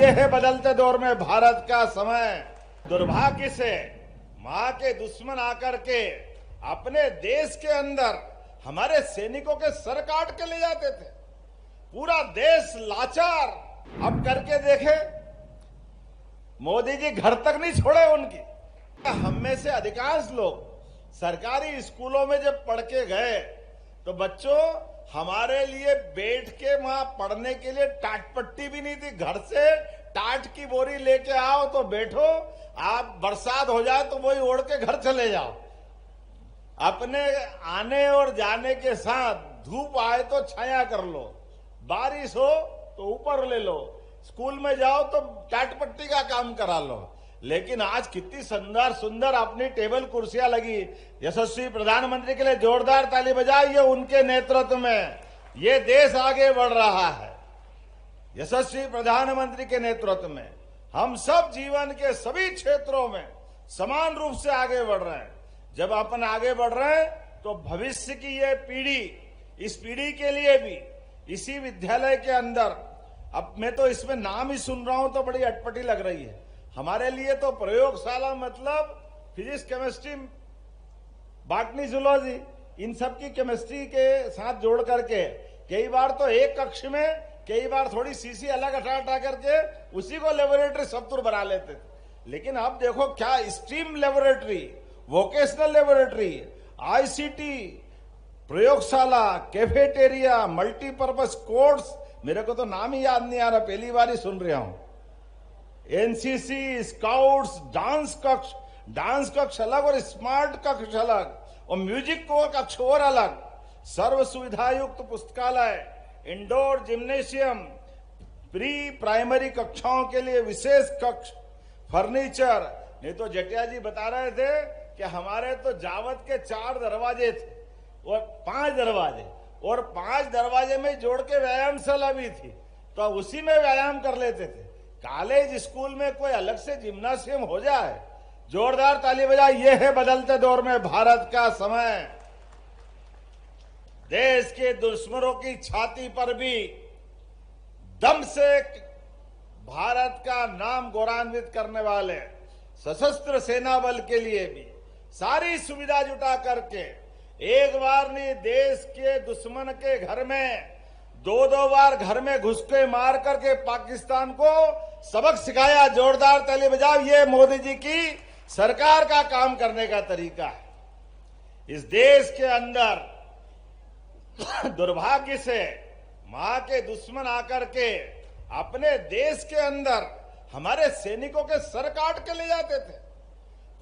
ये है बदलते दौर में भारत का समय। दुर्भाग्य से मां के दुश्मन आकर के अपने देश के अंदर हमारे सैनिकों के सर काट के ले जाते थे। पूरा देश लाचार। अब करके देखे, मोदी जी घर तक नहीं छोड़े उनकी। हम में से अधिकांश लोग सरकारी स्कूलों में जब पढ़ के गए तो बच्चों हमारे लिए बैठ के वहां पढ़ने के लिए टाट पट्टी भी नहीं थी। घर से टाट की बोरी लेके आओ तो बैठो, आप बरसात हो जाए तो वही ओढ़ के घर चले जाओ। अपने आने और जाने के साथ धूप आए तो छाया कर लो, बारिश हो तो ऊपर ले लो, स्कूल में जाओ तो टाट पट्टी का काम करा लो। लेकिन आज कितनी सुंदर सुंदर अपनी टेबल कुर्सियां लगी। यशस्वी प्रधानमंत्री के लिए जोरदार ताली बजाइए। उनके नेतृत्व में ये देश आगे बढ़ रहा है। यशस्वी प्रधानमंत्री के नेतृत्व में हम सब जीवन के सभी क्षेत्रों में समान रूप से आगे बढ़ रहे हैं। जब अपन आगे बढ़ रहे हैं तो भविष्य की ये पीढ़ी, इस पीढ़ी के लिए भी इसी विद्यालय के अंदर, अब मैं तो इसमें नाम ही सुन रहा हूं तो बड़ी अटपटी लग रही है। हमारे लिए तो प्रयोगशाला मतलब फिजिक्स, केमिस्ट्री, बॉटनी, जूलॉजी, इन सब की केमिस्ट्री के साथ जोड़ करके कई बार तो एक कक्ष में कई बार थोड़ी सीसी अलग हटा करके उसी को लेबोरेटरी सप्तुर बना लेते थे। लेकिन अब देखो क्या stream laboratory, vocational laboratory, ICT, प्रयोगशाला, कैफेटेरिया, मल्टीपर्पज कोर्स, मेरे को तो नाम ही याद नहीं आ रहा, पहली बार ही सुन रहा हूं। एनसीसी, स्काउट्स, डांस कक्ष अलग और स्मार्ट कक्ष अलग, और म्यूजिक को कक्ष और अलग, सर्व सुविधा युक्त पुस्तकालय, इंडोर जिम्नेशियम, प्री प्राइमरी कक्षाओं के लिए विशेष कक्ष, फर्नीचर। नहीं तो जटिया जी बता रहे थे कि हमारे तो जावत के 4 दरवाजे थे और 5 दरवाजे, और 5 दरवाजे में जोड़ के व्यायामशाला भी थी, तो उसी में व्यायाम कर लेते थे। कॉलेज स्कूल में कोई अलग से जिम्नासियम हो जाए। जोरदार ताली बजाए। ये है बदलते दौर में भारत का समय। देश के दुश्मनों की छाती पर भी दम से भारत का नाम गौरवान्वित करने वाले सशस्त्र सेना बल के लिए भी सारी सुविधा जुटा करके एक बार नहीं, देश के दुश्मन के घर में 2-2 बार घर में घुस के मार करके पाकिस्तान को सबक सिखाया। जोरदार ताली बजाओ। ये मोदी जी की सरकार का काम करने का तरीका है। इस देश के अंदर दुर्भाग्य से मां के दुश्मन आकर के अपने देश के अंदर हमारे सैनिकों के सर काट के ले जाते थे।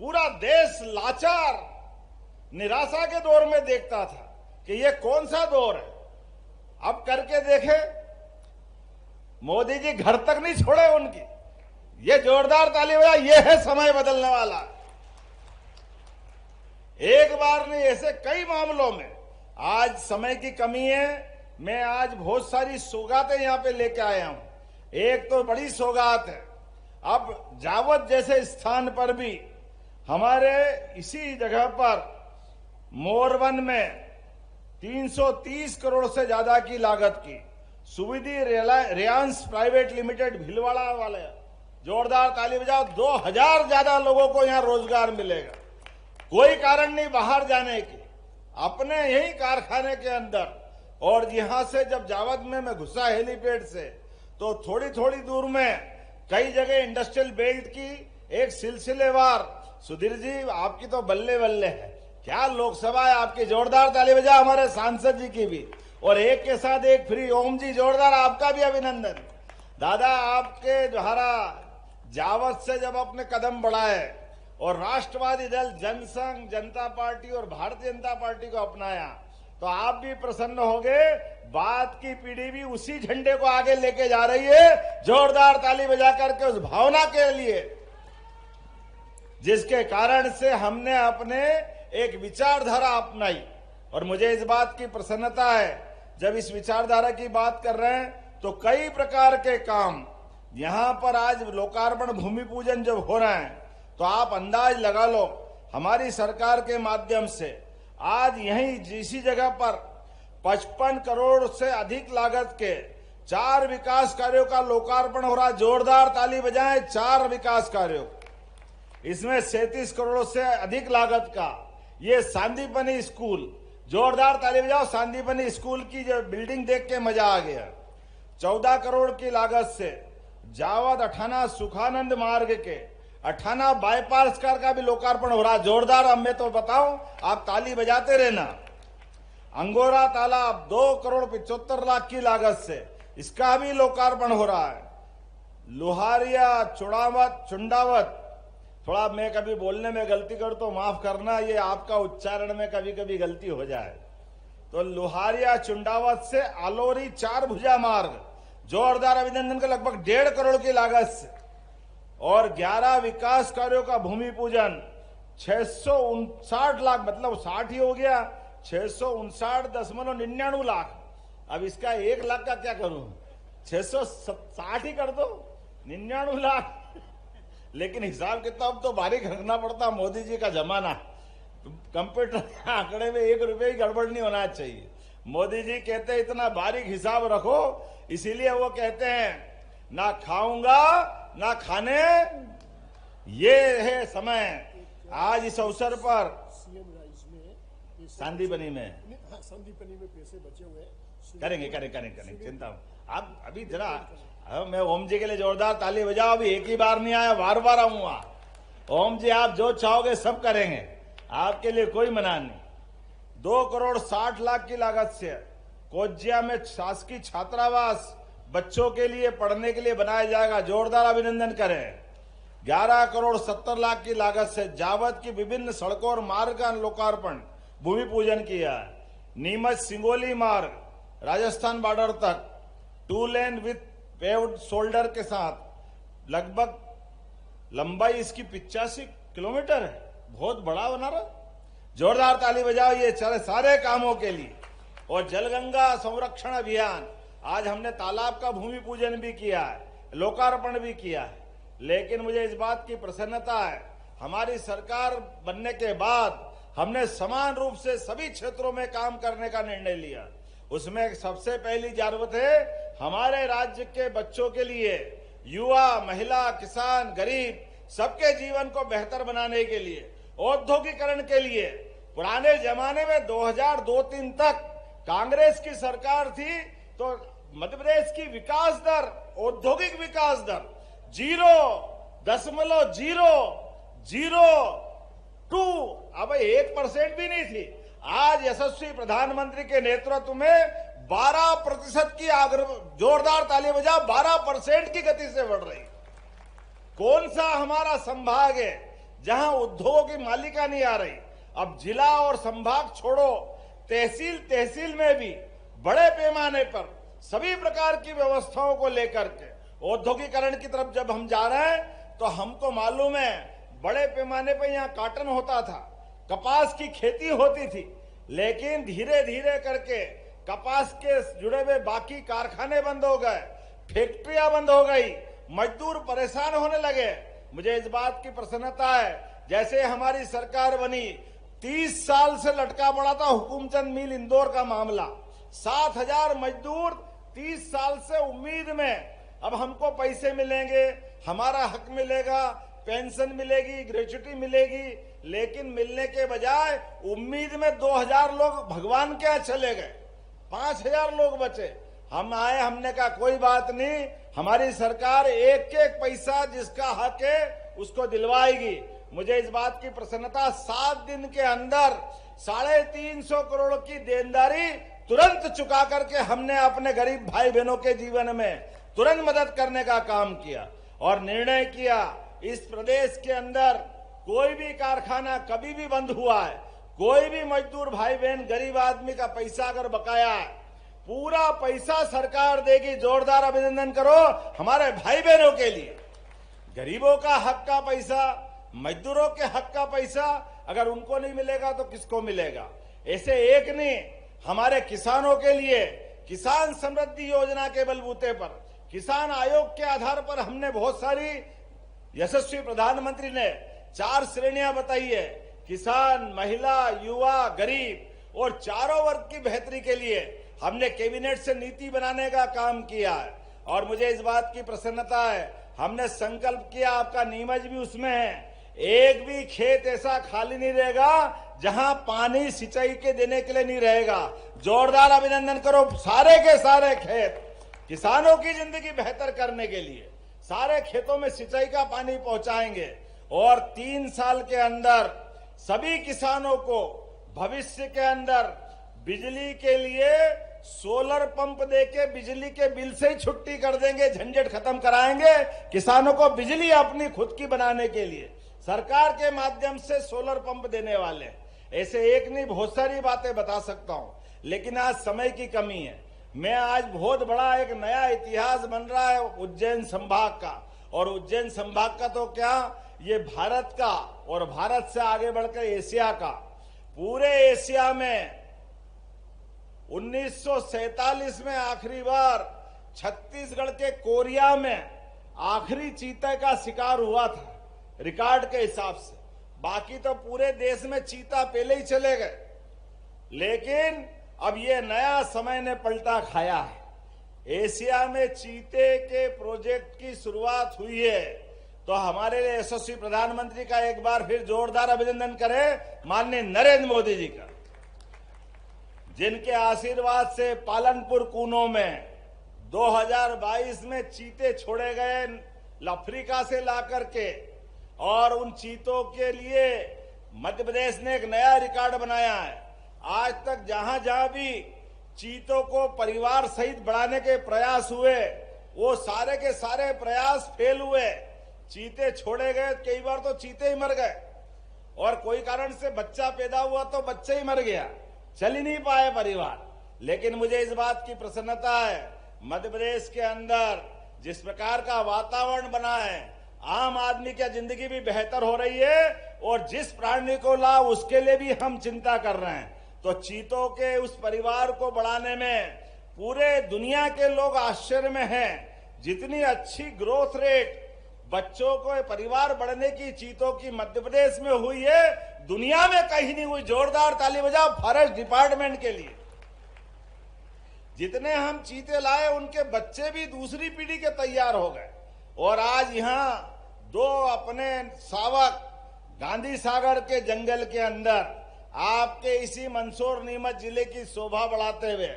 पूरा देश लाचार, निराशा के दौर में देखता था कि ये कौन सा दौर है। अब करके देखे, मोदी जी घर तक नहीं छोड़े उनकी। ये जोरदार ताली बजाइए। ये है समय बदलने वाला। एक बार नहीं, ऐसे कई मामलों में आज समय की कमी है। मैं आज बहुत सारी सौगातें यहां पे लेके आया हूं। एक तो बड़ी सौगात है, अब जावत जैसे स्थान पर भी हमारे इसी जगह पर मोरवन में 330 करोड़ से ज्यादा की लागत की सुविधि रिलायंस प्राइवेट लिमिटेड भीलवाड़ा वाले, जोरदार ताली बजाओ। 2000 ज्यादा लोगों को यहां रोजगार मिलेगा। कोई कारण नहीं बाहर जाने की, अपने यही कारखाने के अंदर। और यहां से जब जावद में मैं घुसा हेलीपैड से, तो थोड़ी थोड़ी दूर में कई जगह इंडस्ट्रियल बेल्ट की एक सिलसिलेवार, सुधीर जी आपकी तो बल्ले बल्ले है, क्या लोकसभा है आपकी। जोरदार ताली बजा हमारे सांसद जी की भी, और एक के साथ एक फ्री। ओम जी जोरदार आपका भी अभिनंदन। दादा आपके द्वारा जावत से जब अपने कदम बढ़ाए और राष्ट्रवादी दल, जनसंघ, जनता पार्टी और भारतीय जनता पार्टी को अपनाया, तो आप भी प्रसन्न हो गए। बाद की पीढ़ी भी उसी झंडे को आगे लेके जा रही है। जोरदार ताली बजा करके उस भावना के लिए, जिसके कारण से हमने अपने एक विचारधारा अपनाई। और मुझे इस बात की प्रसन्नता है, जब इस विचारधारा की बात कर रहे हैं तो कई प्रकार के काम यहां पर आज लोकार्पण, भूमि पूजन जब हो रहे हैं, तो आप अंदाज लगा लो हमारी सरकार के माध्यम से आज यहीं इसी जगह पर 55 करोड़ से अधिक लागत के 4 विकास कार्यों का लोकार्पण हो रहा। जोरदार ताली बजाएं। 4 विकास कार्यों, इसमें 37 करोड़ से अधिक लागत का ये सांदीपनी स्कूल, जोरदार ताली बजाओ। सांदीपनी स्कूल की जो बिल्डिंग देख के मजा आ गया। 14 करोड़ की लागत से जावद अठाना सुखानंद मार्ग के अठाना बाईपास का भी लोकार्पण हो रहा। जोरदार, अब मैं तो बताऊं, आप ताली बजाते रहना। अंगोरा तालाब 2 करोड़ 75 लाख की लागत से इसका भी लोकार्पण हो रहा है। लोहारिया चुंडावत, थोड़ा मैं कभी बोलने में गलती कर तो माफ करना, ये आपका उच्चारण में कभी कभी गलती हो जाए। तो लोहारिया चुंडावत से आलोरी 4 भुजा मार्ग, जोरदार अभिनंदन का लगभग 1.5 करोड़ की लागत से, और 11 विकास कार्यों का भूमि पूजन 659 लाख, मतलब 60 ही हो गया, 659.99 लाख। अब इसका 1 लाख का क्या करूं, 660 ही कर दो, 99 लाख। लेकिन हिसाब किताब तो बारीक रखना पड़ता, मोदी जी का जमाना, कंप्यूटर आंकड़े में 1 रुपये की गड़बड़ नहीं होना चाहिए। मोदी जी कहते हैं इतना बारीक हिसाब रखो, इसीलिए वो कहते हैं ना खाऊंगा ना खाने, ये है समय। आज इस अवसर पर सांदीपनी में पैसे बचे हुए करेंगे चिंता। आप अभी जरा, मैं ओम जी के लिए जोरदार ताली बजाओ। अभी एक ही बार नहीं आया, बार बार आऊंगा। ओम जी आप जो चाहोगे सब करेंगे, आपके लिए कोई मना नहीं। 2 करोड़ 60 लाख की लागत से कोज्जिया में शासकीय छात्रावास बच्चों के लिए पढ़ने के लिए बनाया जाएगा। जोरदार अभिनंदन करें। 11 करोड़ 70 लाख की लागत से जावद की विभिन्न सड़कों और मार्ग का लोकार्पण भूमि पूजन किया है। नीमच सिंगोली मार्ग राजस्थान बॉर्डर तक 2 लेन विथ पेव्ड शोल्डर के साथ, लगभग लंबाई इसकी 85 किलोमीटर है, बहुत बड़ा बना रहा। जोरदार ताली बजाओ ये सारे कामों के लिए। और जलगंगा संरक्षण अभियान, आज हमने तालाब का भूमि पूजन भी किया है, लोकार्पण भी किया है। लेकिन मुझे इस बात की प्रसन्नता है, हमारी सरकार बनने के बाद हमने समान रूप से सभी क्षेत्रों में काम करने का निर्णय लिया। उसमें सबसे पहली जरूरत है हमारे राज्य के बच्चों के लिए, युवा, महिला, किसान, गरीब, सबके जीवन को बेहतर बनाने के लिए, औद्योगिकरण के लिए। पुराने जमाने में 2002-03 तक कांग्रेस की सरकार थी तो मध्य प्रदेश की विकास दर, औद्योगिक विकास दर 0.002, अब 1% भी नहीं थी। आज यशस्वी प्रधानमंत्री के नेतृत्व में 12% की जोरदार ताली बजाओ, 12% की गति से बढ़ रही। कौन सा हमारा संभाग है जहां उद्योगों की मालिका नहीं आ रही? अब जिला और संभाग छोड़ो, तहसील में भी बड़े पैमाने पर सभी प्रकार की व्यवस्थाओं को लेकर के औद्योगिकरण की तरफ जब हम जा रहे हैं तो हमको मालूम है बड़े पैमाने पर यहाँ कॉटन होता था, कपास की खेती होती थी, लेकिन धीरे धीरे करके कपास के जुड़े हुए बाकी कारखाने बंद हो गए, फैक्ट्रियां बंद हो गई, मजदूर परेशान होने लगे। मुझे इस बात की प्रसन्नता है, जैसे हमारी सरकार बनी 30 साल से लटका पड़ा था हुकुमचंद मिल इंदौर का मामला, 7,000 मजदूर 30 साल से उम्मीद में अब हमको पैसे मिलेंगे, हमारा हक मिलेगा, पेंशन मिलेगी, ग्रेच्युटी मिलेगी, लेकिन मिलने के बजाय उम्मीद में 2,000 लोग भगवान के यहाँ चले गए, 5,000 लोग बचे। हम आए, हमने कहा कोई बात नहीं, हमारी सरकार एक एक पैसा जिसका हक है उसको दिलवाएगी। मुझे इस बात की प्रसन्नता, 7 दिन के अंदर 350 करोड़ की देनदारी तुरंत चुका करके हमने अपने गरीब भाई बहनों के जीवन में तुरंत मदद करने का काम किया और निर्णय किया इस प्रदेश के अंदर कोई भी कारखाना कभी भी बंद हुआ है, कोई भी मजदूर भाई बहन गरीब आदमी का पैसा अगर बकाया है, पूरा पैसा सरकार देगी। जोरदार अभिनंदन करो हमारे भाई बहनों के लिए। गरीबों का हक का पैसा, मजदूरों के हक का पैसा अगर उनको नहीं मिलेगा तो किसको मिलेगा? ऐसे एक नहीं, हमारे किसानों के लिए किसान समृद्धि योजना के बलबूते पर, किसान आयोग के आधार पर हमने बहुत सारी, यशस्वी प्रधानमंत्री ने 4 श्रेणियां बताई है, किसान, महिला, युवा, गरीब, और चारों वर्ग की बेहतरी के लिए हमने कैबिनेट से नीति बनाने का काम किया है और मुझे इस बात की प्रसन्नता है, हमने संकल्प किया, आपका नीमच भी उसमें है, एक भी खेत ऐसा खाली नहीं रहेगा जहां पानी सिंचाई के देने के लिए नहीं रहेगा। जोरदार अभिनंदन करो सारे के सारे खेत, किसानों की जिंदगी बेहतर करने के लिए सारे खेतों में सिंचाई का पानी पहुंचाएंगे और 3 साल के अंदर सभी किसानों को भविष्य के अंदर बिजली के लिए सोलर पंप देके बिजली के बिल से ही छुट्टी कर देंगे, झंझट खत्म कराएंगे। किसानों को बिजली अपनी खुद की बनाने के लिए सरकार के माध्यम से सोलर पंप देने वाले, ऐसे एक नहीं बहुत सारी बातें बता सकता हूं, लेकिन आज समय की कमी है। मैं आज बहुत बड़ा एक नया इतिहास बन रहा है उज्जैन संभाग का, और उज्जैन संभाग का तो क्या, ये भारत का और भारत से आगे बढ़कर एशिया का, पूरे एशिया में 1947 में आखिरी बार छत्तीसगढ़ के कोरिया में आखिरी चीते का शिकार हुआ था रिकॉर्ड के हिसाब से। बाकी तो पूरे देश में चीता पहले ही चले गए, लेकिन अब ये नया समय ने पलटा खाया है। एशिया में चीते के प्रोजेक्ट की शुरुआत हुई है, तो हमारे लिए यशस्वी प्रधानमंत्री का एक बार फिर जोरदार अभिनंदन करें माननीय नरेंद्र मोदी जी का, जिनके आशीर्वाद से पालनपुर कूनो में 2022 में चीते छोड़े गए अफ्रीका से लाकर के, और उन चीतों के लिए मध्य प्रदेश ने एक नया रिकॉर्ड बनाया है। आज तक जहां जहां भी चीतों को परिवार सहित बढ़ाने के प्रयास हुए, वो सारे के सारे प्रयास फेल हुए। चीते छोड़े गए, कई बार तो चीते ही मर गए, और कोई कारण से बच्चा पैदा हुआ तो बच्चा ही मर गया, चल ही नहीं पाए परिवार। लेकिन मुझे इस बात की प्रसन्नता है, मध्य प्रदेश के अंदर जिस प्रकार का वातावरण बना है, आम आदमी की जिंदगी भी बेहतर हो रही है, और जिस प्राणी को लाभ उसके लिए भी हम चिंता कर रहे हैं। तो चीतों के उस परिवार को बढ़ाने में पूरे दुनिया के लोग आश्चर्य में हैं। जितनी अच्छी ग्रोथ रेट बच्चों को परिवार बढ़ने की चीतों की मध्य प्रदेश में हुई है, दुनिया में कहीं नहीं हुई। जोरदार ताली बजाओ फॉरेस्ट डिपार्टमेंट के लिए। जितने हम चीते लाए उनके बच्चे भी दूसरी पीढ़ी के तैयार हो गए, और आज यहाँ 2 अपने शावक गांधी सागर के जंगल के अंदर आपके इसी मंदसौर नीमच जिले की शोभा बढ़ाते हुए,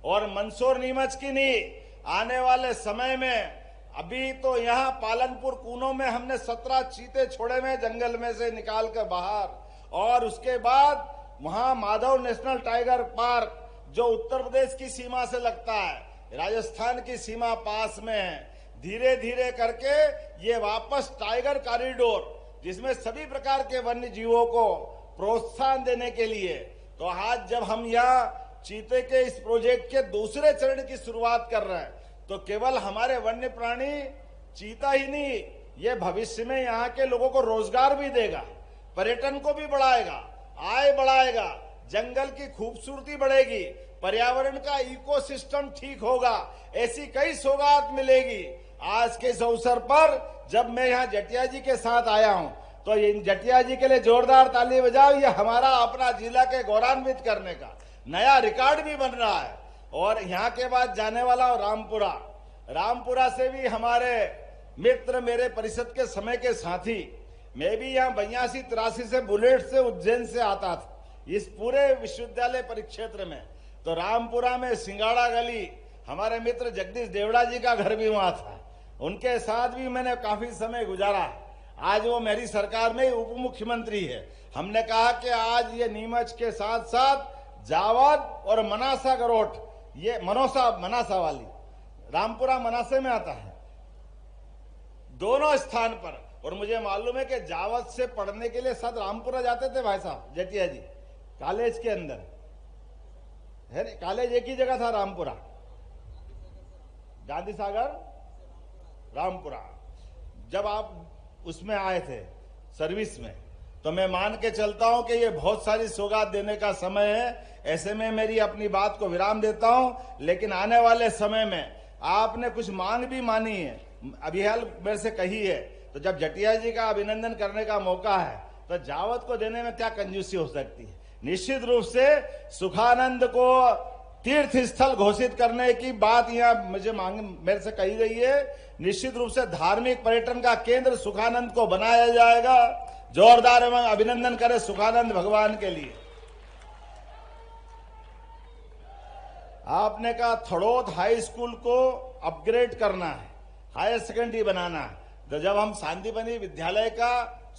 और मंदसौर नीमच की नहीं, आने वाले समय में अभी तो यहाँ पालनपुर कूनो में हमने 17 चीते छोड़े में जंगल में से निकाल कर बाहर, और उसके बाद वहां माधव नेशनल टाइगर पार्क जो उत्तर प्रदेश की सीमा से लगता है, राजस्थान की सीमा पास में है, धीरे धीरे करके ये वापस टाइगर कॉरिडोर, जिसमें सभी प्रकार के वन्य जीवों को प्रोत्साहन देने के लिए, तो आज जब हम यहाँ चीते के इस प्रोजेक्ट के दूसरे चरण की शुरुआत कर रहे हैं, तो केवल हमारे वन्य प्राणी चीता ही नहीं, ये भविष्य में यहाँ के लोगों को रोजगार भी देगा, पर्यटन को भी बढ़ाएगा, आय बढ़ाएगा, जंगल की खूबसूरती बढ़ेगी, पर्यावरण का इकोसिस्टम ठीक होगा, ऐसी कई सौगात मिलेगी। आज के इस अवसर पर जब मैं यहाँ जटिया जी के साथ आया हूँ, तो इन जटिया जी के लिए जोरदार ताली बजाओ। ये हमारा अपना जिला के गौरवान्वित करने का नया रिकॉर्ड भी बन रहा है। और यहाँ के बाद जाने वाला रामपुरा से भी हमारे मित्र, मेरे परिषद के समय के साथी, मैं भी यहाँ 82-83 से बुलेट से उज्जैन से आता था इस पूरे विश्वविद्यालय परिक्षेत्र में। तो रामपुरा में सिंगाड़ा गली, हमारे मित्र जगदीश देवड़ा जी का घर भी वहां था, उनके साथ भी मैंने काफी समय गुजारा। आज वो मेरी सरकार में उप मुख्यमंत्री है। हमने कहा कि आज ये नीमच के साथ साथ जावद और मनासा गरोठ, ये मनासा वाली रामपुरा मनासे में आता है, दोनों स्थान पर। और मुझे मालूम है कि जावद से पढ़ने के लिए साथ रामपुरा जाते थे भाई साहब जटिया जी, कॉलेज के अंदर है, कॉलेज एक ही जगह था रामपुरा, गांधी सागर रामपुरा। जब आप उसमें आए थे सर्विस में, तो मैं मान के चलता हूं कि ये बहुत सारी सौगात देने का समय है। ऐसे में मेरी अपनी बात को विराम देता हूं, लेकिन आने वाले समय में आपने कुछ मांग भी मानी है, अभी हाल मेरे से कही है, तो जब जटिया जी का अभिनंदन करने का मौका है, तो जावद को देने में क्या कंजूसी हो सकती है। निश्चित रूप से सुखानंद को तीर्थ स्थल घोषित करने की बात यहां मेरे से कही गई है। निश्चित रूप से धार्मिक पर्यटन का केंद्र सुखानंद को बनाया जाएगा। जोरदार एवं अभिनंदन करें सुखानंद भगवान के लिए। आपने कहा थड़ोद हाई स्कूल को अपग्रेड करना है, हायर सेकेंडरी बनाना है। तो जब हम सांदीपनि विद्यालय का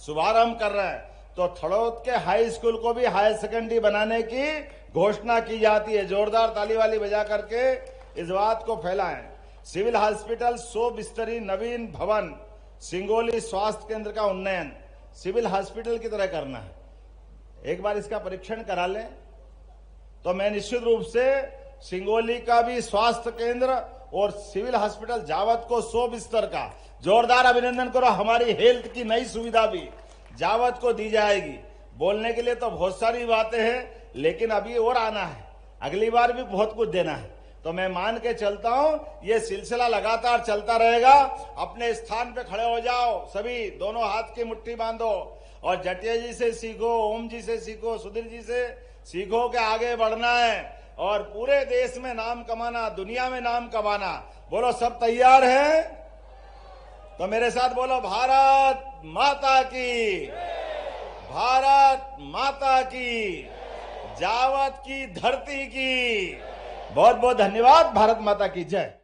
शुभारंभ कर रहे हैं तो थड़ोद के हाई स्कूल को भी हायर सेकेंडरी बनाने की घोषणा की जाती है। जोरदार ताली वाली बजा करके इस बात को फैलाएं। सिविल हॉस्पिटल 100 बिस्तरी नवीन भवन, सिंगोली स्वास्थ्य केंद्र का उन्नयन सिविल हॉस्पिटल की तरह करना है। एक बार इसका परीक्षण करा लें तो मैं निश्चित रूप से सिंगोली का भी स्वास्थ्य केंद्र और सिविल हॉस्पिटल जावत को 100 बिस्तर का जोरदार अभिनंदन करो। हमारी हेल्थ की नई सुविधा भी जावत को दी जाएगी। बोलने के लिए तो बहुत सारी बातें हैं, लेकिन अभी और आना है, अगली बार भी बहुत कुछ देना है। तो मैं मान के चलता हूं ये सिलसिला लगातार चलता रहेगा। अपने स्थान पे खड़े हो जाओ सभी, दोनों हाथ की मुट्ठी बांधो और जटिया जी से सीखो, ओम जी से सीखो, सुधीर जी से सीखो के आगे बढ़ना है और पूरे देश में नाम कमाना, दुनिया में नाम कमाना। बोलो सब तैयार हैं? तो मेरे साथ बोलो भारत माता की, भारत माता की, जावत की धरती की। बहुत बहुत धन्यवाद। भारत माता की जय।